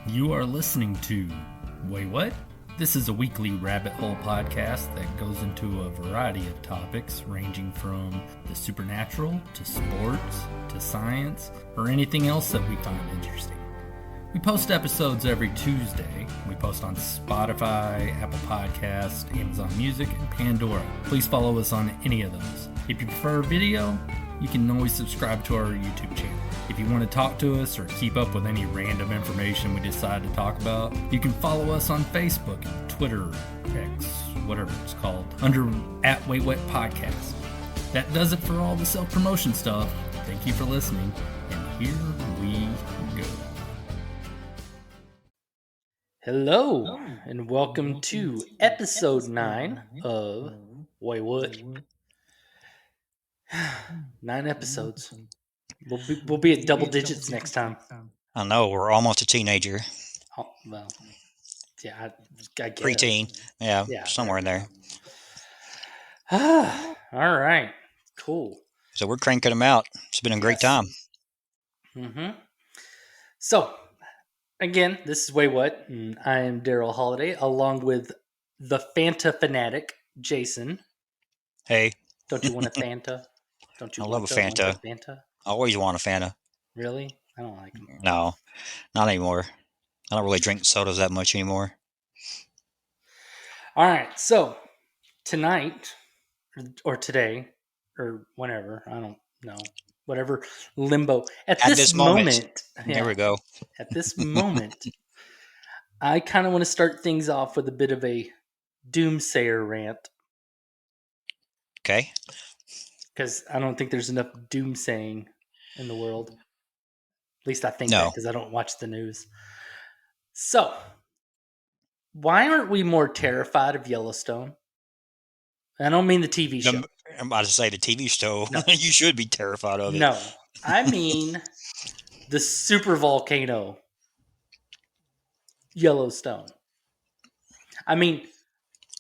You are listening to Waywut? This is a weekly rabbit hole podcast that goes into a variety of topics ranging from the supernatural to sports to science or anything else that we find interesting. We post episodes every Tuesday. We post on Spotify, Apple Podcasts, Amazon Music, and Pandora. Please follow us on any of those. If you prefer video, you can always subscribe to our YouTube channel. If you want to talk to us or keep up with any random information we decide to talk about, you can follow us on Facebook, Twitter, X, whatever it's called, under @Waywut Podcast. That does it for all the self-promotion stuff. Thank you for listening, and here we go. Hello, and welcome to episode 9 of Waywut. 9 episodes. We'll be at double digits next time. I know, we're almost a teenager. Oh, well, yeah, I guess. Preteen. Yeah, somewhere in there. All right, cool. So we're cranking them out. It's been a great time. Mm-hmm. So, again, this is Waywut, and I am Darrell Holiday, along with the Fanta fanatic, Jason. Hey. Don't you want a Fanta? Don't you? I love a Fanta. I always want a Fanta. Really? I don't like them. No, not anymore. I don't really drink sodas that much anymore. All right, so tonight, or today, or whenever, I don't know, whatever limbo. At this moment. There we go. At this moment, I kind of want to start things off with a bit of a doomsayer rant. Okay. Because I don't think there's enough doomsaying in the world. At least I think No. that, because I don't watch the news. So, why aren't we more terrified of Yellowstone? I don't mean the TV show. I'm about to say the TV show. No. You should be terrified of it. No, I mean the supervolcano Yellowstone. I mean,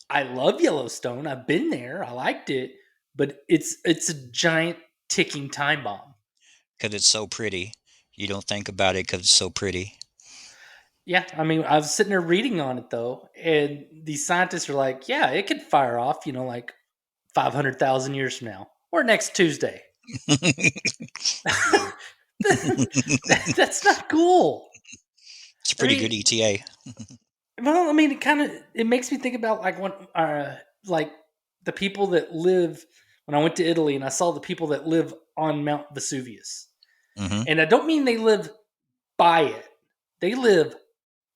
I love Yellowstone. I've been there. I liked it. But it's a giant ticking time bomb. Because it's so pretty. You don't think about it because it's so pretty. Yeah, I mean, I was sitting there reading on it, though, and these scientists are like, yeah, it could fire off, like 500,000 years from now. Or next Tuesday. That's not cool. It's a pretty good ETA. Well, I mean, it makes me think about like the people that live. When I went to Italy and I saw the people that live on Mount Vesuvius. Mm-hmm. And I don't mean they live by it. They live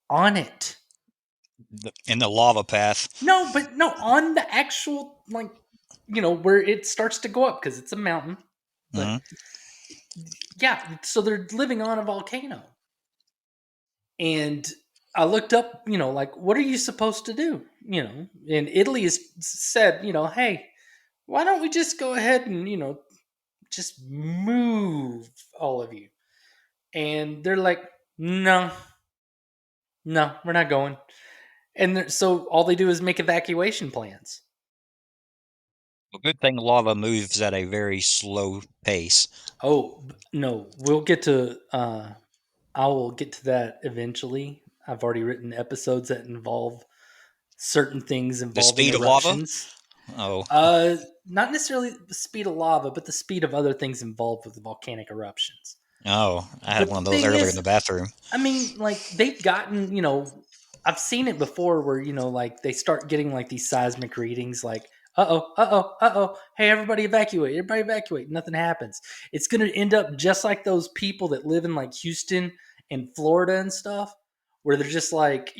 on it. In the lava path. No, on the actual, where it starts to go up because it's a mountain. But yeah, so they're living on a volcano. And I looked up, what are you supposed to do? And Italy has said, hey, why don't we just go ahead and, just move all of you? And they're like, no, we're not going. And so all they do is make evacuation plans. A good thing lava moves at a very slow pace. Oh, no, we'll get to, I will get to that eventually. I've already written episodes that involve certain things involving the speed eruptions. Of lava? Not necessarily the speed of lava, but the speed of other things involved with the volcanic eruptions. Oh, I had one of those earlier in the bathroom. I mean, they've gotten, I've seen it before where, they start getting these seismic readings uh-oh, hey, everybody evacuate, nothing happens. It's going to end up just like those people that live in Houston and Florida and stuff, where they're just it's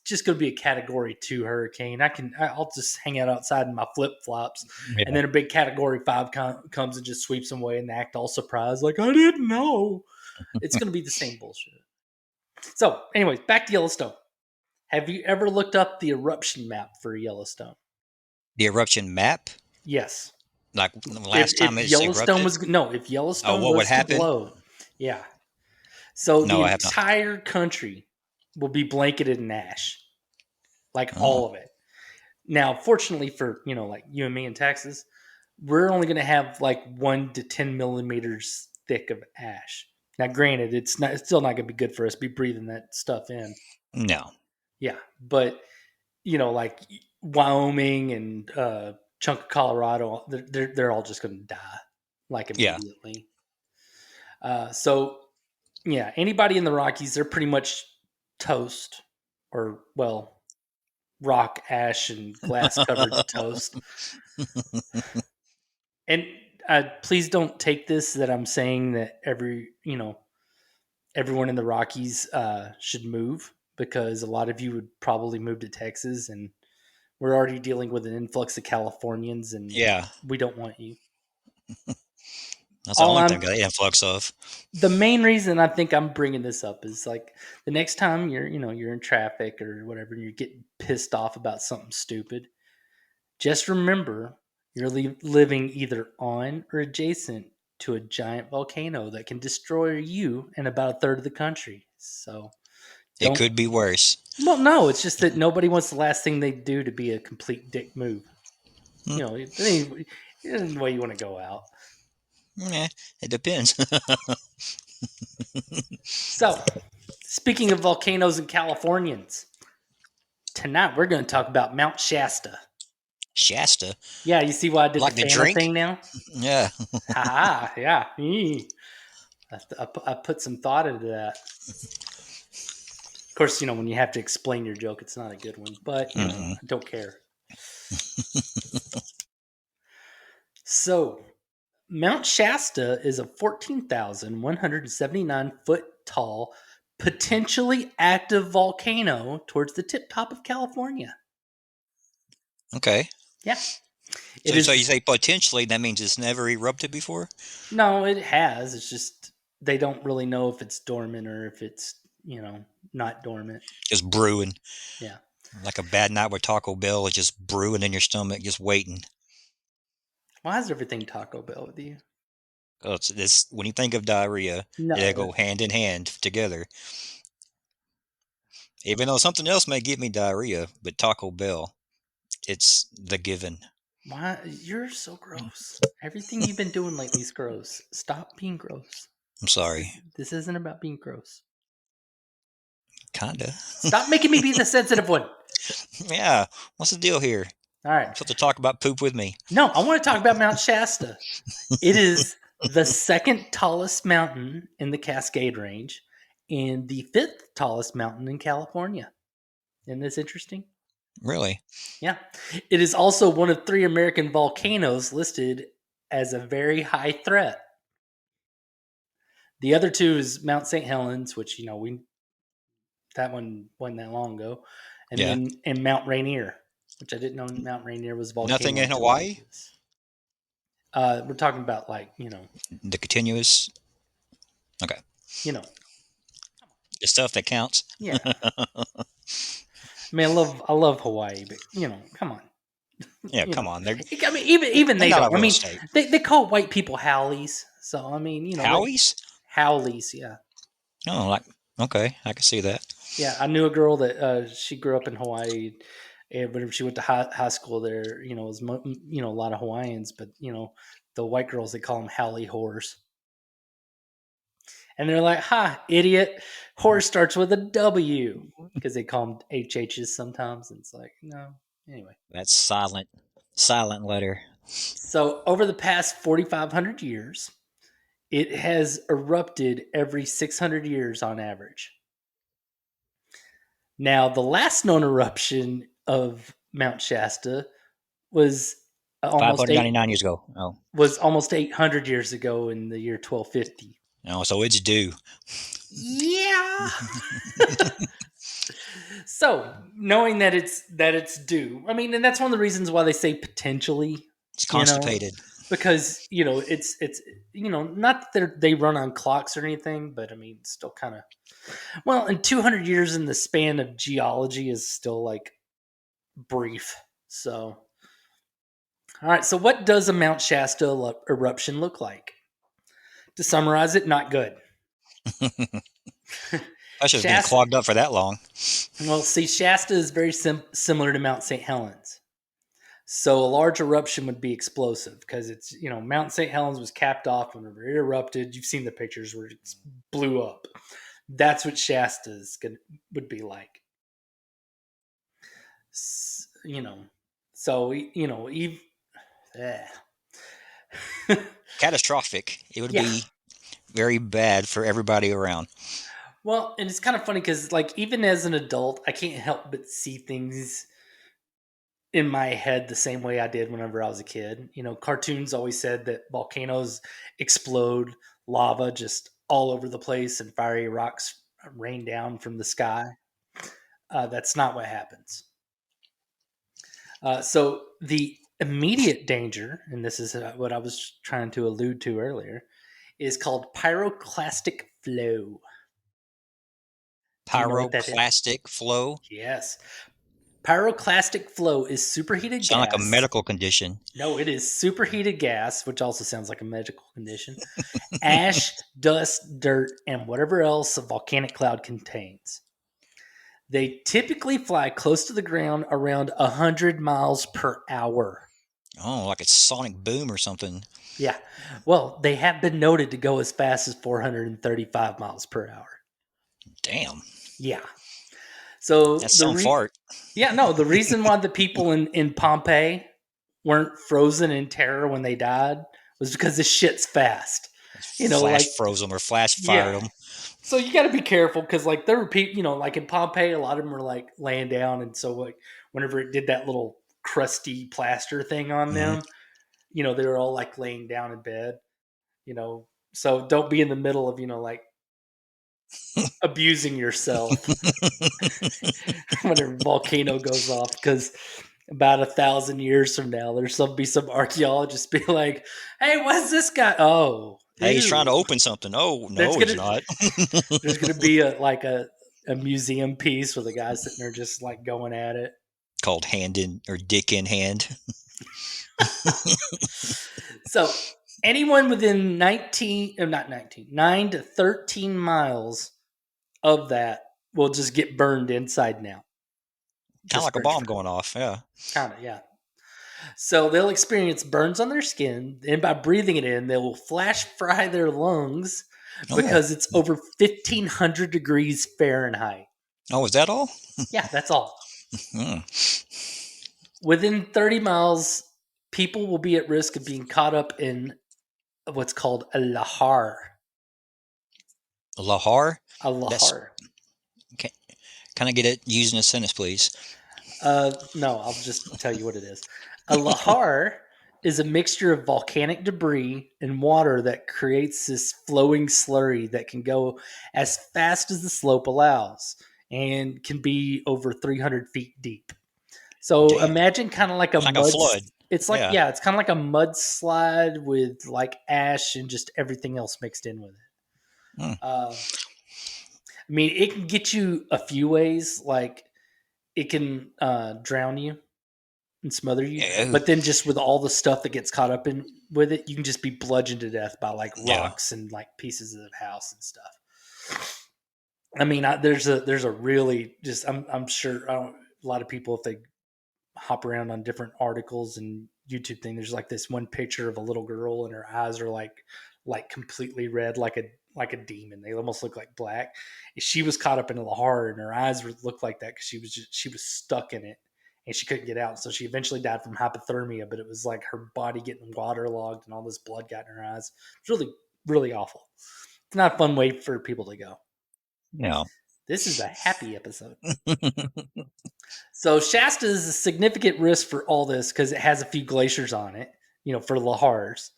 just going to be a Category 2 hurricane. I'll just hang out outside in my flip-flops. Yeah. And then a big Category 5 comes and just sweeps them away and act all surprised, like, I didn't know. It's going to be the same bullshit. So, anyways, back to Yellowstone. Have you ever looked up the eruption map for Yellowstone? The eruption map? Yes. Like the last time if Yellowstone erupted? If Yellowstone was to blow. Yeah. So the entire country will be blanketed in ash. All of it. Now, fortunately for, you and me in Texas, we're only going to have 1 to 10 millimeters thick of ash. Now, granted, it's still not going to be good for us to be breathing that stuff in. No. Yeah, but like Wyoming and chunk of Colorado, they're all just going to die like Yeah. immediately. So yeah, anybody in the Rockies, they're pretty much toast, or well, rock, ash, and glass covered toast. And please don't take this that I'm saying that everyone in the Rockies should move, because a lot of you would probably move to Texas, and we're already dealing with an influx of Californians, and Yeah. we don't want you. That's the All only I'm thing I got influx of. The main reason I think I'm bringing this up is like the next time you're in traffic or whatever, and you're getting pissed off about something stupid, just remember you're living either on or adjacent to a giant volcano that can destroy you and about a third of the country. So It don't. could be worse. Well, no, it's just that nobody wants the last thing they do to be a complete dick move. Hmm. It isn't the way you want to go out. Yeah, it depends. So, speaking of volcanoes and Californians, tonight we're going to talk about Mount Shasta. Shasta? Yeah, you see why I did Like the the family drink? thing now? Yeah. Ha yeah. I put some thought into that. Of course, when you have to explain your joke, it's not a good one, but, I don't care. So, Mount Shasta is a 14,179 foot tall, potentially active volcano towards the tip top of California. Okay. Yeah. So you say potentially, that means it's never erupted before? No, it has. It's just they don't really know if it's dormant or if it's, not dormant. Just brewing. Yeah. Like a bad night with Taco Bell is just brewing in your stomach, just waiting. Why is everything Taco Bell with you? When you think of diarrhea, they No. go hand in hand together. Even though something else may give me diarrhea, but Taco Bell, it's the given. Why? You're so gross. Everything you've been doing lately is gross. Stop being gross. I'm sorry. This isn't about being gross. Kinda. Stop making me be the sensitive one. Yeah. What's the deal here? All right. You're supposed to talk about poop with me. No, I want to talk about Mount Shasta. It is the second tallest mountain in the Cascade Range and the fifth tallest mountain in California. Isn't this interesting? Really? Yeah. It is also one of 3 American volcanoes listed as a very high threat. The other 2 is Mount St. Helens, which that one wasn't that long ago, and Yeah. and Mount Rainier, which I didn't know Mount Rainier was a Nothing volcano in until I Hawaii? looked at this. We're talking about The continuous? Okay. The stuff that counts? Yeah. I mean, I love Hawaii, but come on. Yeah, come on. They're I mean, even they're they not don't. a I real mean, state. they call white people howlies. So I mean, Howies? howlies. Yeah, Oh, okay, I can see that. yeah. I knew a girl that she grew up in Hawaii, and whenever she went to high school there, it was a lot of Hawaiians, but the white girls, they call them howly whores, and they're like, "Ha, idiot! Whore starts with a W," because they call them HHs sometimes, and it's like, no. Anyway. That's silent letter. So over the past 4,500 years, it has erupted every 600 years on average. Now, the last known eruption of Mount Shasta was almost 599 years ago. Oh. was almost 800 years ago in the year 1250. No, so it's due. Yeah. So, knowing that it's due, I mean, and that's one of the reasons why they say potentially. It's constipated. Because it's not that they run on clocks or anything, but I mean, still kind of. Well, and 200 years in the span of geology is still like brief. So, all right. So, what does a Mount Shasta eruption look like? To summarize it, not good. I should have been clogged up for that long. Well, see, Shasta is very similar to Mount St. Helens. So a large eruption would be explosive because it's, Mount St. Helens was capped off whenever it erupted. You've seen the pictures where it blew up. That's what would be like. You know, so even Catastrophic. It would yeah. be very bad for everybody around. Well, and it's kind of funny because, like, even as an adult, I can't help but see things in my head the same way I did whenever I was a kid. Cartoons always said that volcanoes explode, lava just all over the place, and fiery rocks rain down from the sky. That's not what happens. So the immediate danger, and this is what I was trying to allude to earlier, is called pyroclastic flow. Do you know what that is? Pyroclastic flow. Yes. Pyroclastic flow is superheated Sound like a gas. medical condition. No, it is superheated gas, which also sounds like a medical condition. Ash, dust, dirt, and whatever else a volcanic cloud contains. They typically fly close to the ground around 100 miles per hour. Oh, like a sonic boom or something. Yeah. Well, they have been noted to go as fast as 435 miles per hour. Damn. Yeah. So That's some fart. the reason why the people in Pompeii weren't frozen in terror when they died was because this shit's fast. Flash froze them or flash fired them. So you got to be careful because, like, there were people, like in Pompeii, a lot of them were like laying down, and so like whenever it did that little crusty plaster thing on them, they were all like laying down in bed. So don't be in the middle of like abusing yourself when a volcano goes off, because about 1,000 years from now, there's be some archaeologists be like, "Hey, what's this guy? Oh, hey, he's trying to open something. Oh no, he's not." There's gonna be a museum piece with a guy sitting there just like going at it, called hand in or dick in hand. So anyone within 9 to 13 miles of that will just get burned inside and out. Kind of like a bomb going off. Yeah. Kind of, yeah. So they'll experience burns on their skin, and by breathing it in, they will flash fry their lungs because it's over 1,500 degrees Fahrenheit. Oh, is that all? Yeah, that's all. Within 30 miles, people will be at risk of being caught up in what's called a lahar. A lahar? A lahar. Can I get it used in a sentence, please? No, I'll just tell you what it is. A lahar is a mixture of volcanic debris and water that creates this flowing slurry that can go as fast as the slope allows and can be over 300 feet deep. So imagine kind of like a flood. It's like, it's kind of like a mudslide with like ash and just everything else mixed in with it. I mean, it can get you a few ways. Like, it can drown you and smother you. Yeah. But then just with all the stuff that gets caught up in with it, you can just be bludgeoned to death by like rocks and like pieces of the house and stuff. I mean, there's a really just I'm sure a lot of people, if they hop around on different articles and YouTube thing, there's like this one picture of a little girl and her eyes are like completely red, like a demon. They almost look like black. She was caught up in a lahar and her eyes looked like that because she was stuck in it and she couldn't get out. So she eventually died from hypothermia, but it was like her body getting waterlogged and all this blood got in her eyes. It's really, really awful. It's not a fun way for people to go. No. This is a happy episode. So Shasta is a significant risk for all this because it has a few glaciers on it, for Lahars.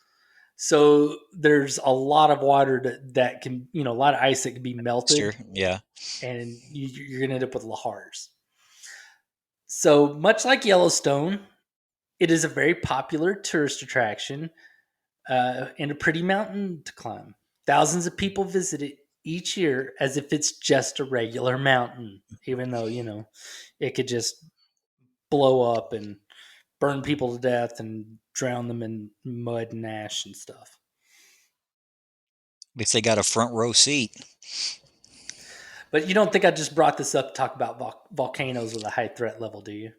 So there's a lot of water that can, a lot of ice that can be melted. Sure. Yeah. And you're going to end up with Lahars. So much like Yellowstone, it is a very popular tourist attraction and a pretty mountain to climb. Thousands of people visit it each year as if it's just a regular mountain, even though, it could just blow up and burn people to death and drown them in mud and ash and stuff. If they got a front row seat. But you don't think I just brought this up to talk about volcanoes with a high threat level, do you?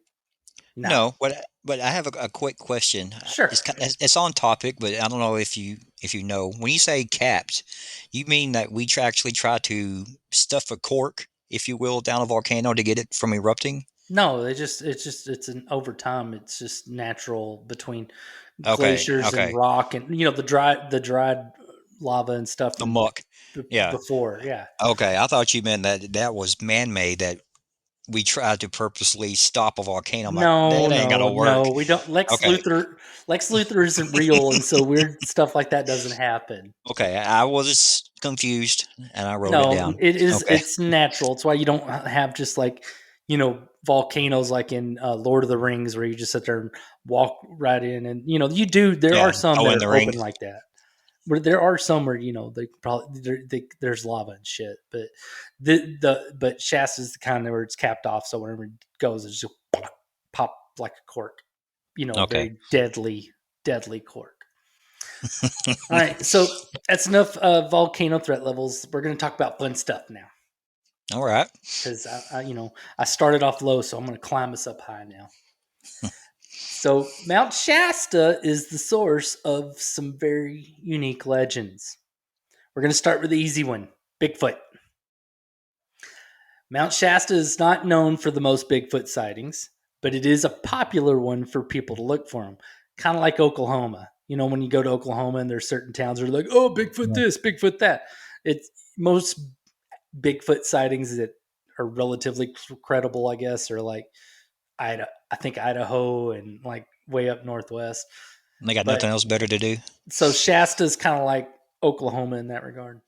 No. No, but I have a quick question. Sure. It's on topic, but I don't know if you know. When you say capped, you mean that we actually try to stuff a cork, if you will, down a volcano to get it from erupting? No, it's an over time. It's just natural between Okay, glaciers and okay. rock, and the dried lava and stuff The from muck. Yeah. before. Yeah. Okay, I thought you meant that was man-made, that we tried to purposely stop a volcano. I'm like, No, that ain't no, gonna no. work. We don't. Okay. Lex Luthor isn't real, and so weird stuff like that doesn't happen. Okay, I was confused and I wrote it No, down. it is. Okay. It's natural. It's why you don't have just like volcanoes like in Lord of the Rings, where you just sit there and walk right in, and you do. There are Yeah. some Oh, that in are the ring. open like that. Where there are some where they probably there's lava and shit, but but Shasta's the kind where it's capped off, so whenever it goes, it just pop like a cork. A Okay. very deadly cork. All right, so that's enough volcano threat levels. We're going to talk about fun stuff now All right. because I started off low, so I'm going to climb us up high now. So Mount Shasta is the source of some very unique legends. We're going to start with the easy one, Bigfoot. Mount Shasta is not known for the most Bigfoot sightings, but it is a popular one for people to look for them. Kind of like Oklahoma. When you go to Oklahoma and there's certain towns that are like, oh, Bigfoot this, Bigfoot that. It's most Bigfoot sightings that are relatively credible, I guess, are like I think Idaho and like way up northwest. They got But nothing else better to do. so Shasta is kind of like Oklahoma in that regard.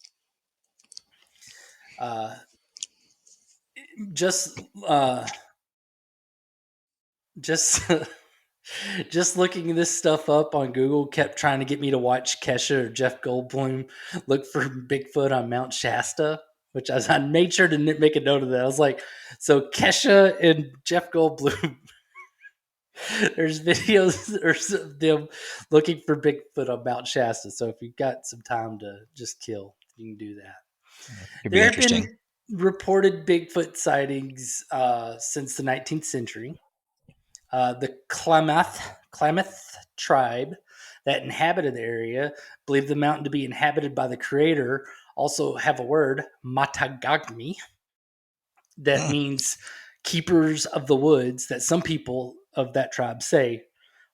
Uh, just just just looking this stuff up on Google kept trying to get me to watch Kesha or Jeff Goldblum look for Bigfoot on Mount Shasta, which I made sure to make a note of that. I was like, so Kesha and Jeff Goldblum, there's videos of them looking for Bigfoot on Mount Shasta. So if you've got some time to just kill, you can do that. It'd be There have interesting. been reported Bigfoot sightings since the 19th century. The Klamath tribe that inhabited the area believed the mountain to be inhabited by the creator. Also have a word, Matagagmi, that Hmm. means keepers of the woods, that some people of that tribe say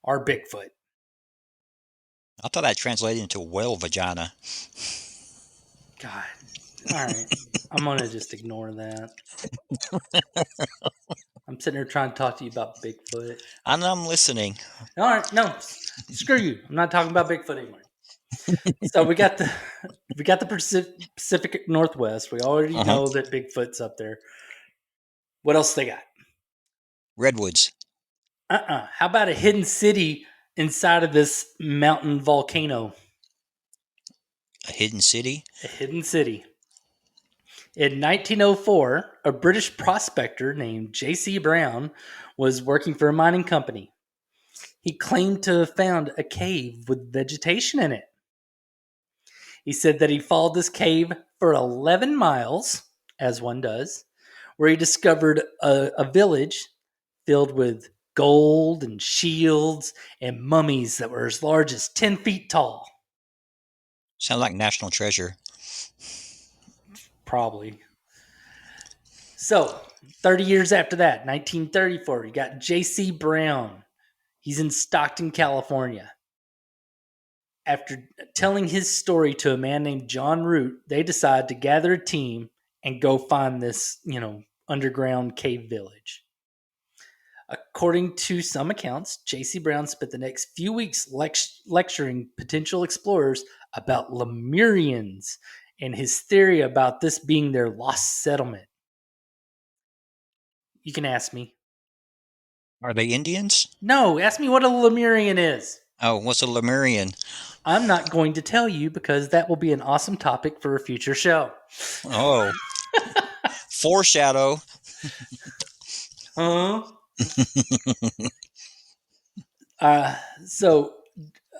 are Bigfoot. I thought that translated into whale vagina. God. All right. I'm going to just ignore that. I'm sitting here trying to talk to you about Bigfoot. And I'm listening. All right. No, screw you. I'm not talking about Bigfoot anymore. So we got the Pacific Northwest. We already Uh-huh. know that Bigfoot's up there. What else they got? Redwoods. How about a hidden city inside of this mountain volcano? A hidden city. A hidden city. In 1904, a British prospector named J.C. Brown was working for a mining company. He claimed to have found a cave with vegetation in it. He said that he followed this cave for 11 miles, as one does, where he discovered a village filled with gold and shields and mummies that were as large as 10 feet tall. Sounds like National Treasure. Probably. So, 30 years after that, 1934, you got J.C. Brown. He's in Stockton, California. After telling his story to a man named John Root, they decide to gather a team and go find this, underground cave village. According to some accounts, J.C. Brown spent the next few weeks lecturing potential explorers about Lemurians and his theory about this being their lost settlement. You can ask me. Are they Indians? No, ask me what a Lemurian is. Oh, what's a Lemurian? I'm not going to tell you because that will be an awesome topic for a future show. Oh, foreshadow. Huh? uh, so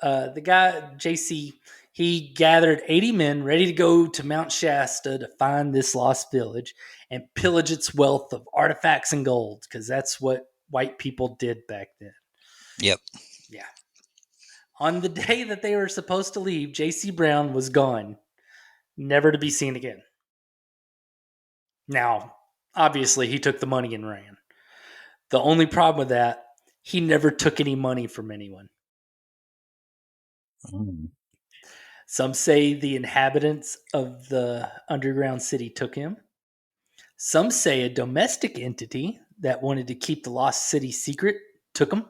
the guy, JC, he gathered 80 men ready to go to Mount Shasta to find this lost village and pillage its wealth of artifacts and gold, because that's what white people did back then. Yep. Yeah. On the day that they were supposed to leave, J.C. Brown was gone, never to be seen again. Now, obviously, he took the money and ran. The only problem with that, he never took any money from anyone. Mm. Some say the inhabitants of the underground city took him. Some say a domestic entity that wanted to keep the lost city secret took him.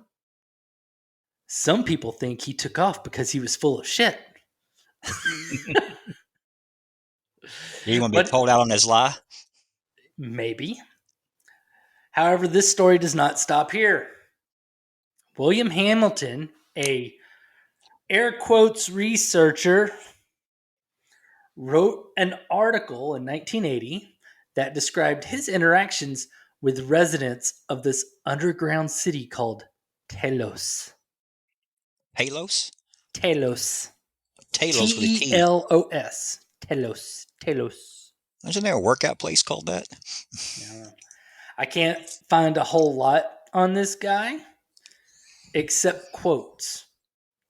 Some people think he took off because he was full of shit. You want to be pulled out on this lie? Maybe. However, this story does not stop here. William Hamilton, a air quotes researcher, wrote an article in 1980 that described his interactions with residents of this underground city called Telos. Palos? Telos. Talos with a T. Telos. Telos. Telos. Isn't there a workout place called that? No. I can't find a whole lot on this guy except quotes.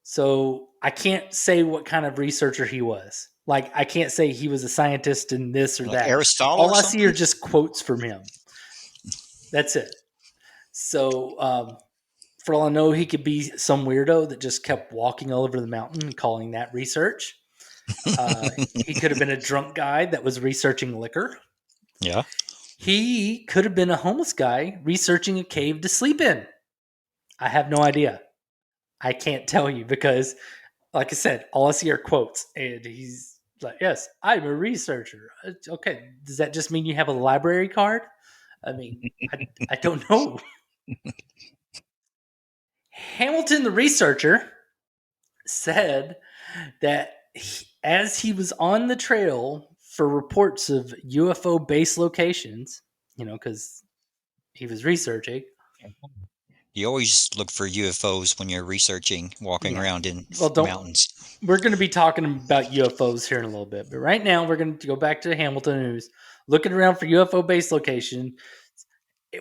So I can't say what kind of researcher he was. Like, I can't say he was a scientist in this or Like that. Aristotle All or I something? see are just quotes from him. That's it. So, for all I know, he could be some weirdo that just kept walking all over the mountain and calling that research. He could have been a drunk guy that was researching liquor. Yeah. He could have been a homeless guy researching a cave to sleep in. I have no idea. I can't tell you because, like I said, all I see are quotes. And he's like, yes, I'm a researcher. Okay. Does that just mean you have a library card? I mean, I don't know. Hamilton, the researcher, said that as he was on the trail for reports of UFO base locations, because he was researching. You always look for UFOs when you're researching, walking around in mountains. We're going to be talking about UFOs here in a little bit, but right now we're going to go back to Hamilton, who's looking around for UFO base location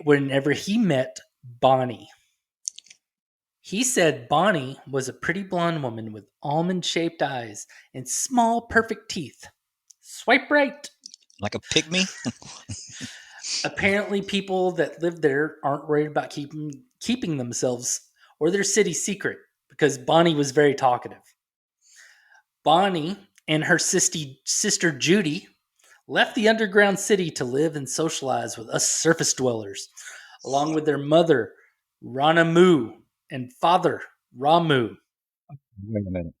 whenever he met Bonnie. He said Bonnie was a pretty blonde woman with almond-shaped eyes and small, perfect teeth. Swipe right. Like a pygmy? Apparently, people that live there aren't worried about keeping themselves or their city secret because Bonnie was very talkative. Bonnie and her sister Judy left the underground city to live and socialize with us surface dwellers, along with their mother, Ranamu, and father, Ramu. Wait a minute.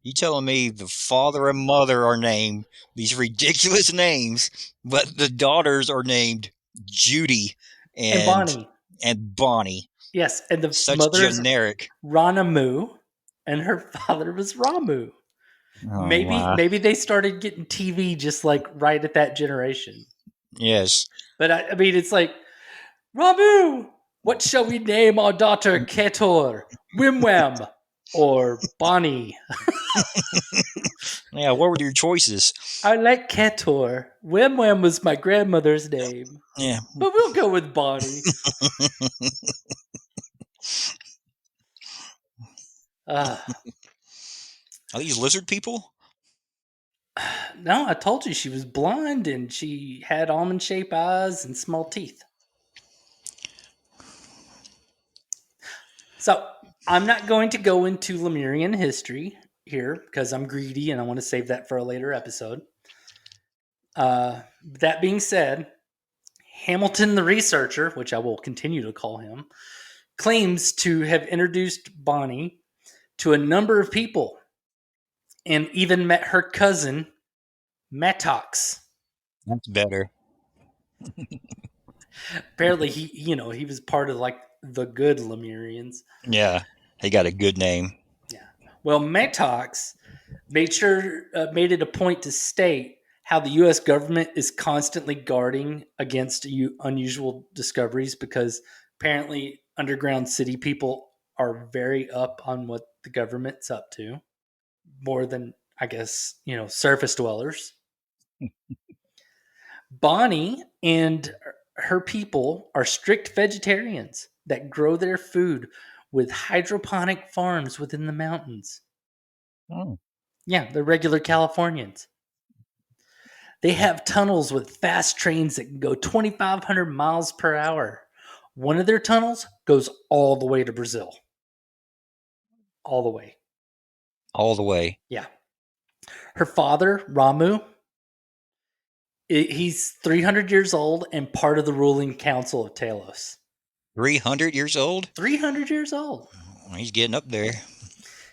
You telling me the father and mother are named these ridiculous names, but the daughters are named Judy And Bonnie. And Bonnie. Yes, and the Such mother's generic. Ranamu, and her father was Ramu. Oh, Maybe they started getting TV just like right at that generation. Yes. But I mean, it's like, Ramu, what shall we name our daughter Ketor, Wimwam, or Bonnie? Yeah, what were your choices? I like Ketor. Wimwam was my grandmother's name. Yeah. But we'll go with Bonnie. Are these lizard people? No, I told you she was blonde and she had almond-shaped eyes and small teeth. So I'm not going to go into Lemurian history here because I'm greedy and I want to save that for a later episode. That being said, Hamilton the researcher, which I will continue to call him, claims to have introduced Bonnie to a number of people and even met her cousin, Mattox. That's better. Apparently, he was part of like the good Lemurians. Yeah, he got a good name. Yeah. Well, Mattox made it a point to state how the U.S. government is constantly guarding against unusual discoveries because apparently underground city people are very up on what the government's up to, more than, I guess, surface dwellers. Bonnie and her people are strict vegetarians. that grow their food with hydroponic farms within the mountains. Oh. Yeah, they're regular Californians. They have tunnels with fast trains that can go 2,500 miles per hour. One of their tunnels goes all the way to Brazil. All the way. All the way. Yeah. Her father, Ramu, he's 300 years old and part of the ruling council of Telos. 300 years old? 300 years old. He's getting up there.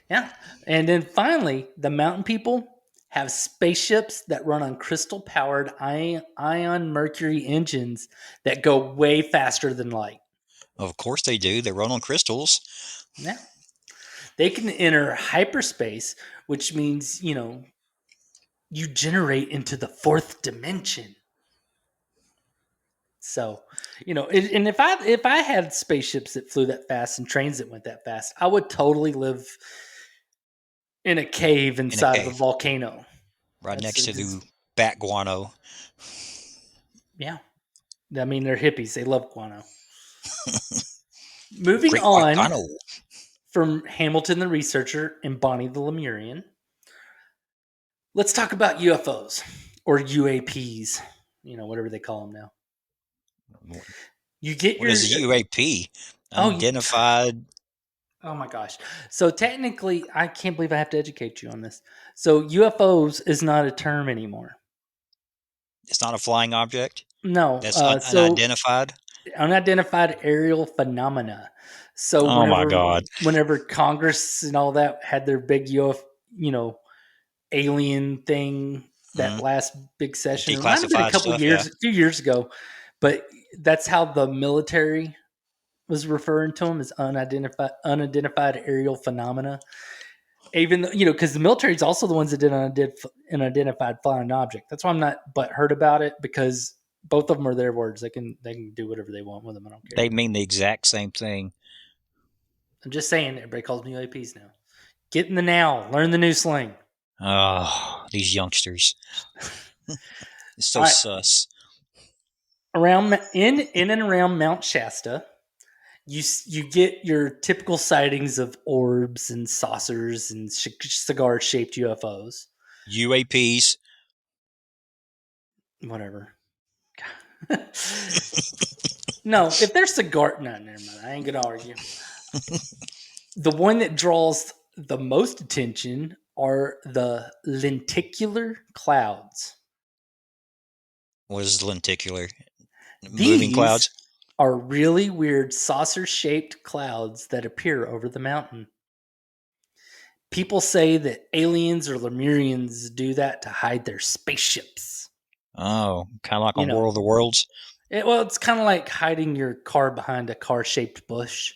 Yeah. And then finally, the mountain people have spaceships that run on crystal-powered ion mercury engines that go way faster than light. Of course they do. They run on crystals. Yeah. They can enter hyperspace, which means, you generate into the fourth dimension. So, and if I had spaceships that flew that fast and trains that went that fast, I would totally live in a cave inside of a volcano. Right next to the bat guano. Yeah. I mean, they're hippies. They love guano. Moving Great on volcano. from Hamilton the researcher and Bonnie the Lemurian, let's talk about UFOs or UAPs, whatever they call them now. You get What is a UAP? Unidentified. Oh my gosh. So technically, I can't believe I have to educate you on this. So UFOs is not a term anymore. It's not a flying object? No. That's unidentified? Unidentified aerial phenomena. So oh my God. Whenever Congress and all that had their big alien thing, that last big session, it might have been a few years ago, but that's how the military was referring to them as unidentified aerial phenomena. Even though, because the military is also the ones that did an identified flying object. That's why I'm not butthurt about it, because both of them are their words. They can do whatever they want with them. I don't care. They mean the exact same thing. I'm just saying, everybody calls them UAPs now. Get in the now. Learn the new slang. Oh, these youngsters. It's so sus. In and around Mount Shasta, you get your typical sightings of orbs and saucers and cigar-shaped UFOs. UAPs. Whatever. No, if they're cigar... No, never mind. I ain't going to argue. The one that draws the most attention are the lenticular clouds. What is lenticular? Moving clouds? Are really weird saucer-shaped clouds that appear over the mountain. People say that aliens or Lemurians do that to hide their spaceships. Oh, kind of like on War of the Worlds? It's kind of like hiding your car behind a car-shaped bush.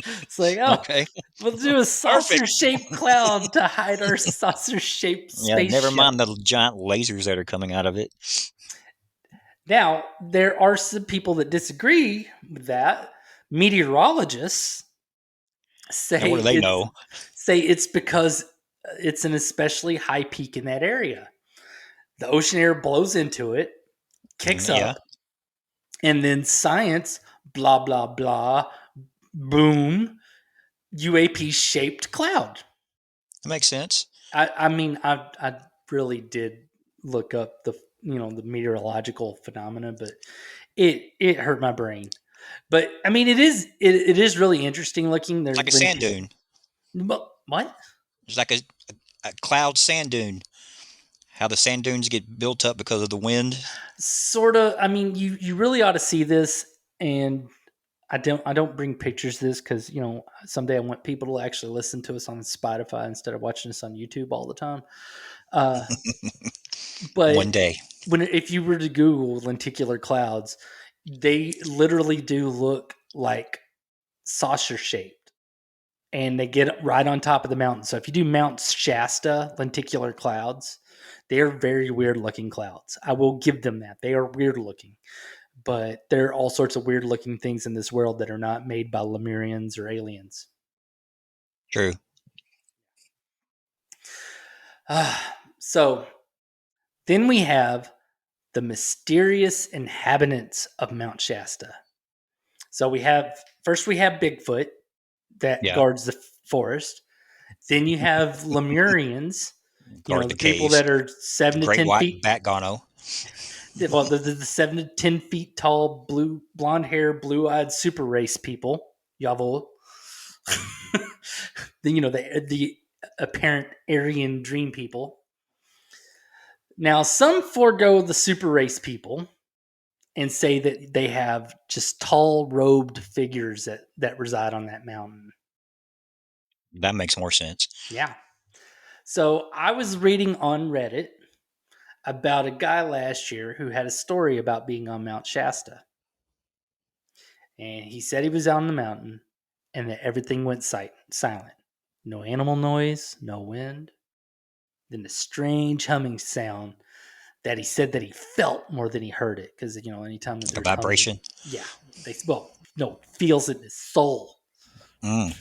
It's like, okay, we'll do a saucer-shaped cloud to hide our saucer-shaped spaceship. Yeah, never mind the giant lasers that are coming out of it. Now, there are some people that disagree with that. Meteorologists say, what do they know? Say it's because it's an especially high peak in that area. The ocean air blows into it, kicks up, and then science, blah, blah, blah, boom, UAP-shaped cloud. That makes sense. I mean, I really did look up the meteorological phenomena, but it hurt my brain. But I mean, it is really interesting looking. There's like a sand dune. What? It's like a cloud sand dune. How the sand dunes get built up because of the wind. Sort of. I mean, you really ought to see this, and I don't bring pictures of this because someday I want people to actually listen to us on Spotify instead of watching us on YouTube all the time. But one day, if you were to Google lenticular clouds, they literally do look like saucer shaped, and they get right on top of the mountain. So if you do Mount Shasta lenticular clouds, they are very weird looking clouds. I will give them that. They are weird looking, but there are all sorts of weird looking things in this world that are not made by Lemurians or aliens. True. So then we have the mysterious inhabitants of Mount Shasta. So we have Bigfoot that Yeah. guards the forest. Then you have Lemurians, Guard the the people caves. that are 7 to Great 10 white feet. bat gono. Well, the 7 to 10 feet tall, blonde hair, blue eyed super race people. Yavol. The apparent Aryan dream people. Now, some forego the super race people and say that they have just tall robed figures that reside on that mountain. That makes more sense. Yeah. So I was reading on Reddit about a guy last year who had a story about being on Mount Shasta. And he said he was out on the mountain and that everything went silent. No animal noise, no wind. Then the strange humming sound that he said that he felt more than he heard it. Because, anytime that A there's vibration. humming, feels it in his soul. Mm.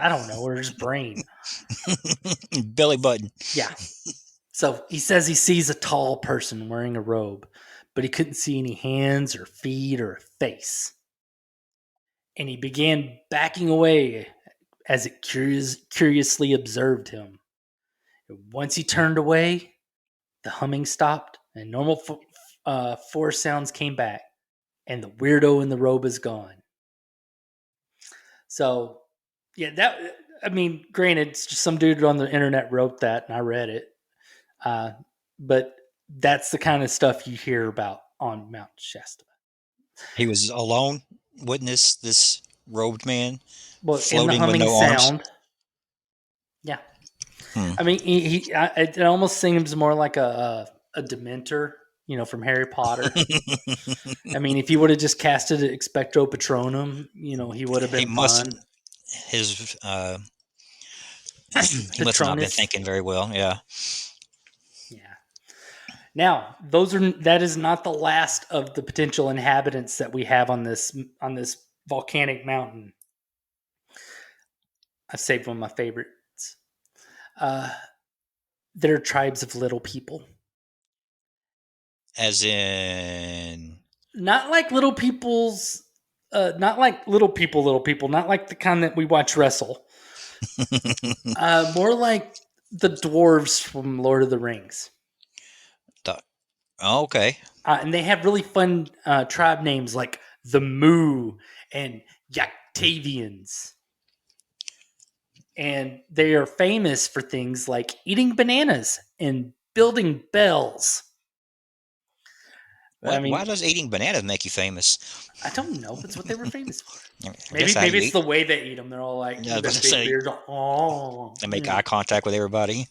I don't know, or his brain. Belly button. Yeah. So he says he sees a tall person wearing a robe, but he couldn't see any hands or feet or a face. And he began backing away as it curiously observed him. Once he turned away, the humming stopped and normal forest sounds came back, and the weirdo in the robe is gone. So, yeah, granted, it's just some dude on the internet wrote that, and I read it. But that's the kind of stuff you hear about on Mount Shasta. He was alone, witnessed this robed man Well, in the floating with humming no arms. sound. Yeah. I mean, it almost seems more like a Dementor, from Harry Potter. I mean, if you would have just casted Expecto Patronum, he would have He been must fun. his he must have not been thinking very well. Yeah. Yeah. Now, that is not the last of the potential inhabitants that we have on this volcanic mountain. I saved one of my favorites. There are tribes of little people. As in Not like little people's, not like little people, not like the kind that we watch wrestle. More like the dwarves from Lord of the Rings. okay. And they have really fun tribe names like the Moo and Yactavians. And they are famous for things like eating bananas and building bells. Why does eating bananas make you famous? I don't know. That's what they were famous for. Maybe It's the way they eat them. They're all like, Yeah, I was their about to big say, beards. Oh, they make eye contact with everybody.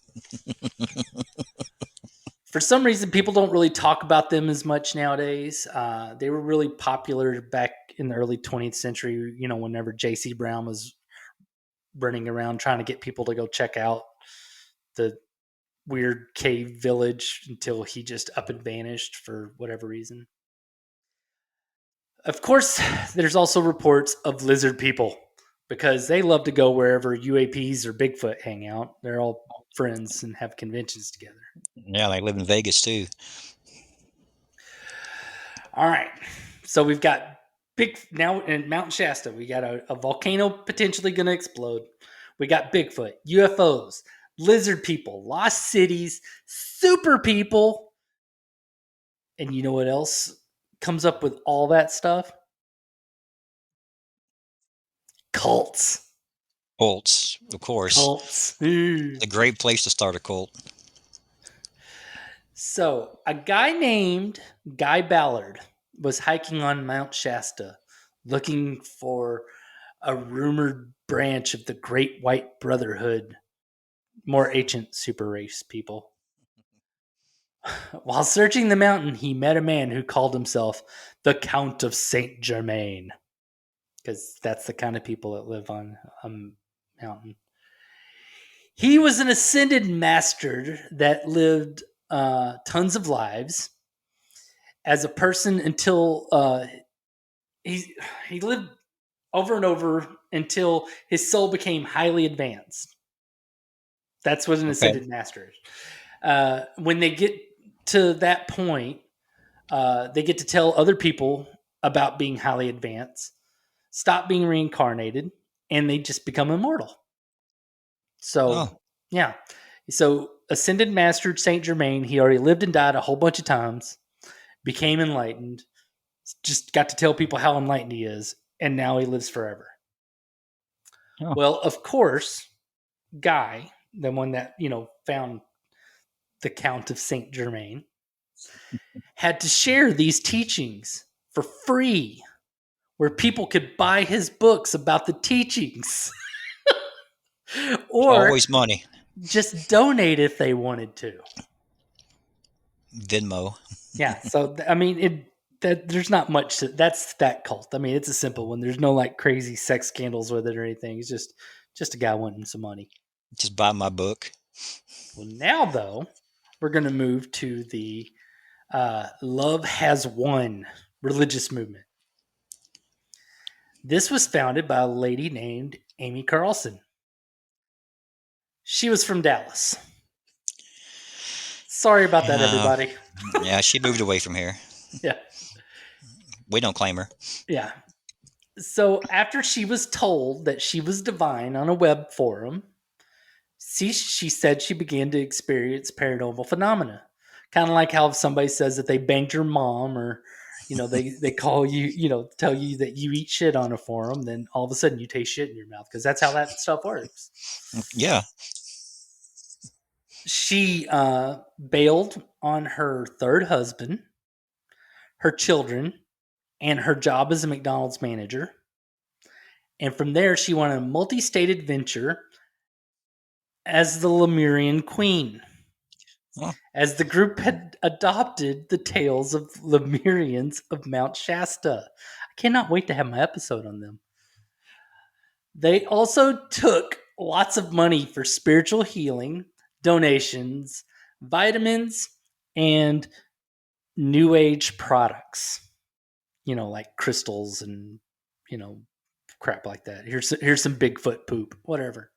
For some reason, people don't really talk about them as much nowadays. They were really popular back in the early 20th century, whenever J.C. Brown was running around trying to get people to go check out the weird cave village until he just up and vanished for whatever reason. Of course, there's also reports of lizard people because they love to go wherever UAPs or Bigfoot hang out. They're all friends and have conventions together. Yeah, they live in Vegas too. All right. So we've got now in Mount Shasta, we got a volcano potentially going to explode. We got Bigfoot, UFOs, lizard people, lost cities, super people. And you know what else comes up with all that stuff? Cults. Cults, of course. Cults. A great place to start a cult. So, a guy named Guy Ballard was hiking on Mount Shasta looking for a rumored branch of the Great White Brotherhood, more ancient super race people. While searching the mountain, he met a man who called himself the Count of Saint Germain, because that's the kind of people that live on a mountain. He was an ascended master that lived tons of lives as a person until he lived over and over until his soul became highly advanced. That's what an ascended master is. When they get to that point, they get to tell other people about being highly advanced. stop being reincarnated, and they just become immortal. So, yeah. So, Ascended Master Saint Germain, he already lived and died a whole bunch of times, became enlightened, just got to tell people how enlightened he is, and now he lives forever. Oh. Well, of course, Guy, the one that, found the Count of Saint Germain, had to share these teachings for free, where people could buy his books about the teachings. Or Always money. just donate if they wanted to. Venmo. Yeah, so I mean, there's not much that's that cult. I mean, it's a simple one. There's no like crazy sex scandals with it or anything. It's just a guy wanting some money. Just buy my book. Well, now though, we're going to move to the Love Has Won religious movement. This was founded by a lady named Amy Carlson. She was from Dallas. Sorry about that, everybody. Yeah, she moved away from here. Yeah. We don't claim her. Yeah. So after she was told that she was divine on a web forum, she said she began to experience paranormal phenomena. Kind of like how if somebody says that they banged your mom, or they call you, tell you that you eat shit on a forum, then all of a sudden you taste shit in your mouth, because that's how that stuff works. Yeah. She bailed on her third husband, her children, and her job as a McDonald's manager. And from there, she went on a multi-state adventure as the Lemurian queen. Huh. As the group had adopted the tales of Lemurians of Mount Shasta. I cannot wait to have my episode on them. They also took lots of money for spiritual healing, donations, vitamins, and new age products. Like crystals and, crap like that. Here's some Bigfoot poop, whatever.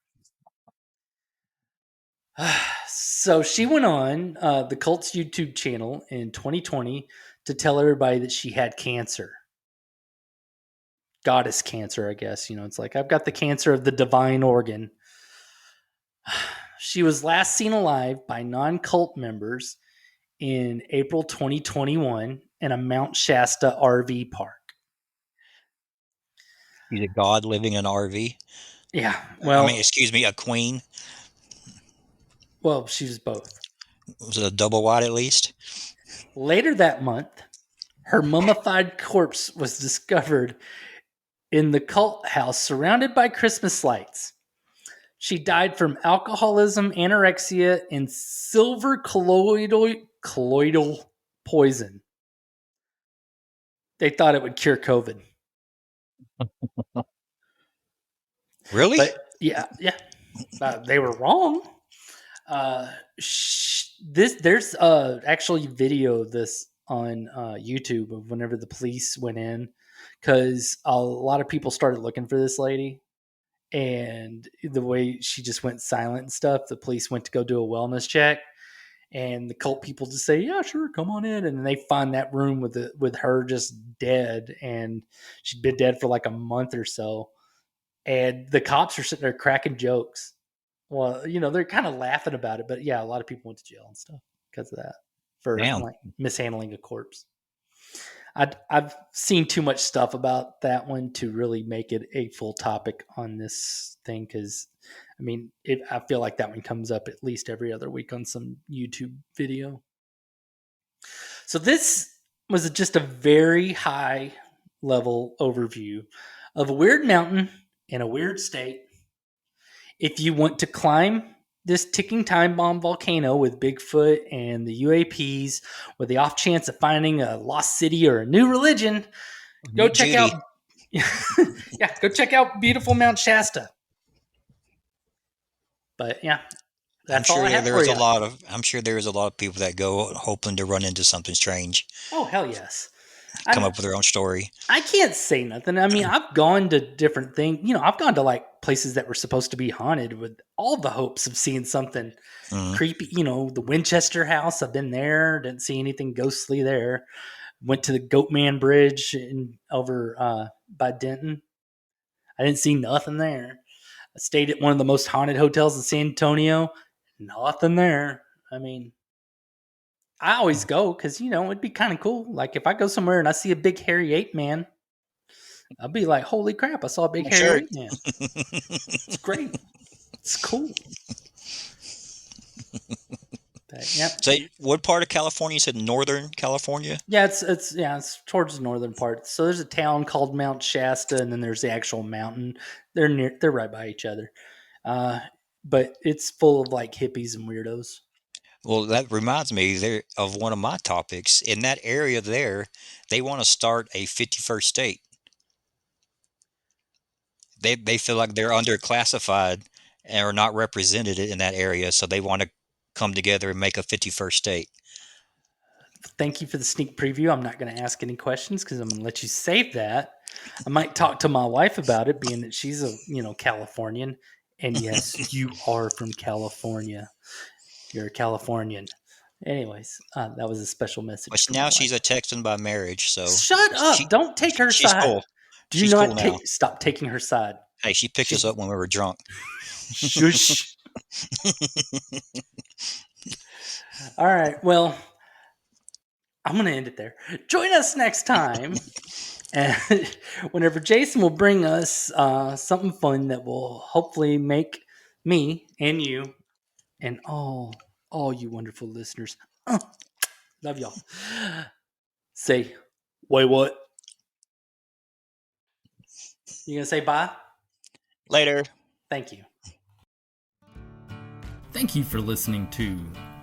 So she went on the cult's YouTube channel in 2020 to tell everybody that she had cancer. Goddess cancer, I guess. It's like, I've got the cancer of the divine organ. She was last seen alive by non-cult members in April 2021 in a Mount Shasta RV park. She's a god living in an RV. Yeah, well, excuse me, a queen. Well, she was both. Was it a double wide at least? Later that month, her mummified corpse was discovered in the cult house surrounded by Christmas lights. She died from alcoholism, anorexia, and silver colloidal poison. They thought it would cure COVID. Really? But yeah. They were wrong. There's actually video of this on YouTube of whenever the police went in, because a lot of people started looking for this lady, and the way she just went silent and stuff, the police went to go do a wellness check, and the cult people just say, yeah, sure, come on in. And then they find that room with her just dead, and she'd been dead for like a month or so. And the cops are sitting there cracking jokes. Well, they're kind of laughing about it, but yeah, a lot of people went to jail and stuff because of that, for like mishandling a corpse. I've seen too much stuff about that one to really make it a full topic on this thing, because I feel like that one comes up at least every other week on some YouTube video. So this was just a very high level overview of a weird mountain in a weird state. If you want to climb this ticking time bomb volcano with Bigfoot and the UAPs, with the off chance of finding a lost city or a new religion, go check out. Yeah, go check out beautiful Mount Shasta. But yeah, that's all I have for you. I'm sure there is a lot of people that go hoping to run into something strange. Oh, hell yes. Come up with their own story. I can't say nothing. I've gone to different things. I've gone to like places that were supposed to be haunted with all the hopes of seeing something creepy. The Winchester House, I've been there. Didn't see anything ghostly there. Went to the Goatman Bridge over by Denton. I didn't see nothing there. I stayed at one of the most haunted hotels in San Antonio. Nothing there. I mean, I always go because, it'd be kind of cool. Like if I go somewhere and I see a big hairy ape man, I'll be like, holy crap, I saw a big hairy ape man. It's great. It's cool. But, yeah. So, what part of California? You said Northern California? Yeah, it's towards the northern part. So there's a town called Mount Shasta, and then there's the actual mountain. They're right by each other. But it's full of like hippies and weirdos. Well, that reminds me there of one of my topics. In that area there, they want to start a 51st state. They feel like they're underclassified and are not represented in that area, so they want to come together and make a 51st state. Thank you for the sneak preview. I'm not going to ask any questions because I'm going to let you save that. I might talk to my wife about it, being that she's a Californian. And yes, you are from California. You're a Californian. Anyways, that was a special message. But now she's a Texan by marriage, so shut up! Don't take her she's side. Cool. Do she's not cool now. Stop taking her side. Hey, she picked us up when we were drunk. Shush. All right. Well, I'm going to end it there. Join us next time. And whenever Jason will bring us something fun that will hopefully make me and you and all you wonderful listeners, love y'all, say, Waywut. You going to say bye? Later. Thank you. Thank you for listening to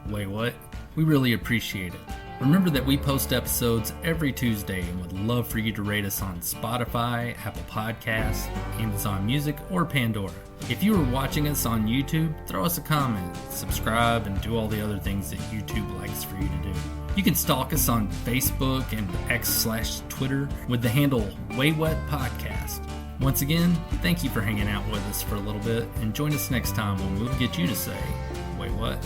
Waywut. We really appreciate it. Remember that we post episodes every Tuesday and would love for you to rate us on Spotify, Apple Podcasts, Amazon Music, or Pandora. If you are watching us on YouTube, throw us a comment, subscribe, and do all the other things that YouTube likes for you to do. You can stalk us on Facebook and X/Twitter with the handle Waywut Podcast. Once again, thank you for hanging out with us for a little bit, and join us next time when we'll get you to say, "Wait, what?"